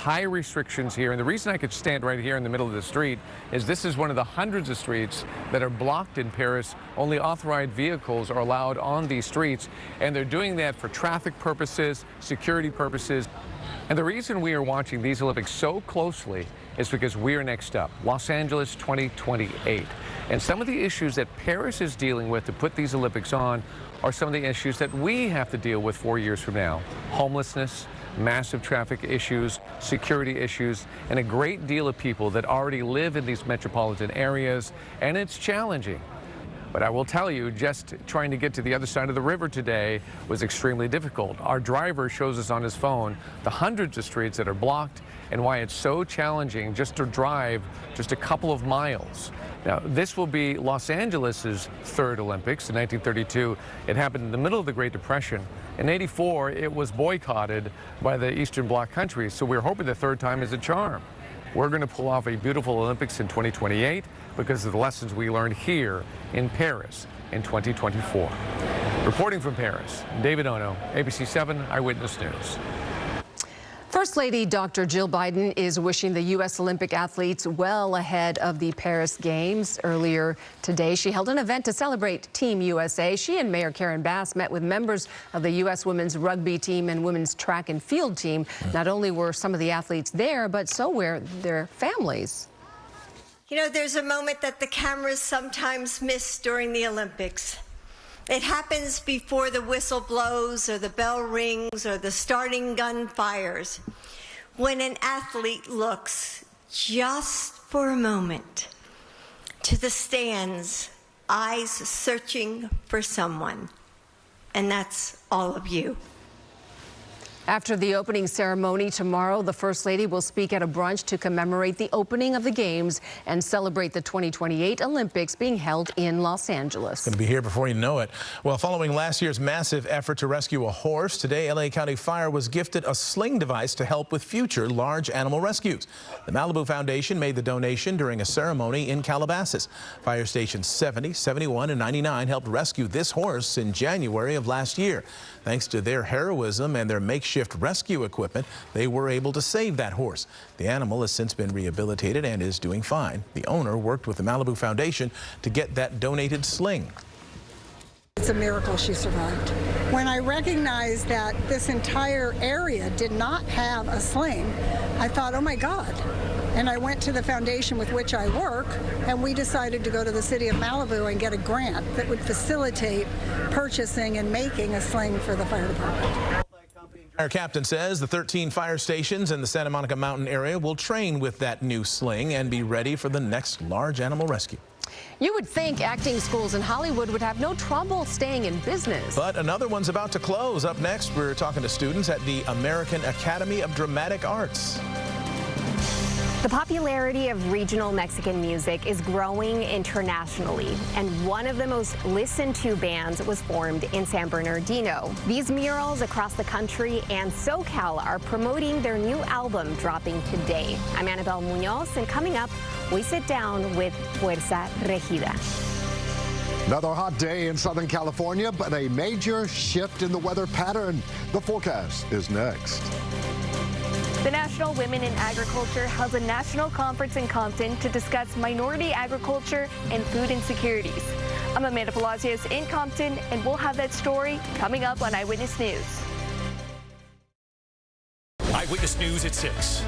High restrictions here, and the reason I could stand right here in the middle of the street is this is one of the hundreds of streets that are blocked in Paris. Only authorized vehicles are allowed on these streets, and they're doing that for traffic purposes, security purposes. And the reason we are watching these Olympics so closely is because we are next up, Los Angeles 2028. And some of the issues that Paris is dealing with to put these Olympics on are some of the issues that we have to deal with 4 years from now. Homelessness, massive traffic issues, security issues, and a great deal of people that already live in these metropolitan areas, and it's challenging. But I will tell you, just trying to get to the other side of the river today was extremely difficult. Our driver shows us on his phone the hundreds of streets that are blocked and why it's so challenging just to drive just a couple of miles. Now, this will be Los Angeles's third Olympics. In 1932, it happened in the middle of the Great Depression. In '84, it was boycotted by the Eastern Bloc countries, so we're hoping the third time is a charm. We're going to pull off a beautiful Olympics in 2028 because of the lessons we learned here in Paris in 2024. Reporting from Paris, David Ono, ABC 7 Eyewitness News. First Lady Dr. Jill Biden is wishing the U.S. Olympic athletes well ahead of the Paris Games. Earlier today, she held an event to celebrate Team USA. She and Mayor Karen Bass met with members of the U.S. women's rugby team and women's track and field team. Not only were some of the athletes there, but so were their families. You know, there's a moment that the cameras sometimes miss during the Olympics. It happens before the whistle blows or the bell rings or the starting gun fires. When an athlete looks just for a moment to the stands, eyes searching for someone. And that's all of you. After the opening ceremony tomorrow, the First Lady will speak at a brunch to commemorate the opening of the Games and celebrate the 2028 Olympics being held in Los Angeles. It's going to be here before you know it. Well, following last year's massive effort to rescue a horse, today LA County Fire was gifted a sling device to help with future large animal rescues. The Malibu Foundation made the donation during a ceremony in Calabasas. Fire stations 70, 71, and 99 helped rescue this horse in January of last year. Thanks to their heroism and their makeshift rescue equipment, they were able to save that horse. The animal has since been rehabilitated and is doing fine. The owner worked with the Malibu Foundation to get that donated sling. It's a miracle she survived. When I recognized that this entire area did not have a sling, I thought, oh my God. And I went to the foundation with which I work, and we decided to go to the city of Malibu and get a grant that would facilitate purchasing and making a sling for the fire department. Fire captain says the 13 fire stations in the Santa Monica Mountain area will train with that new sling and be ready for the next large animal rescue. You would think acting schools in Hollywood would have no trouble staying in business. But another one's about to close. Up next, we're talking to students at the American Academy of Dramatic Arts. The popularity of regional Mexican music is growing internationally, and one of the most listened to bands was formed in San Bernardino. These murals across the country and SoCal are promoting their new album dropping today. I'm Annabelle Munoz, and coming up, we sit down with Fuerza Regida. Another hot day in Southern California, but a major shift in the weather pattern. The forecast is next. The National Women in Agriculture held a national conference in Compton to discuss minority agriculture and food insecurities. I'm Amanda Palacios in Compton, and we'll have that story coming up on Eyewitness News. Eyewitness News at 6.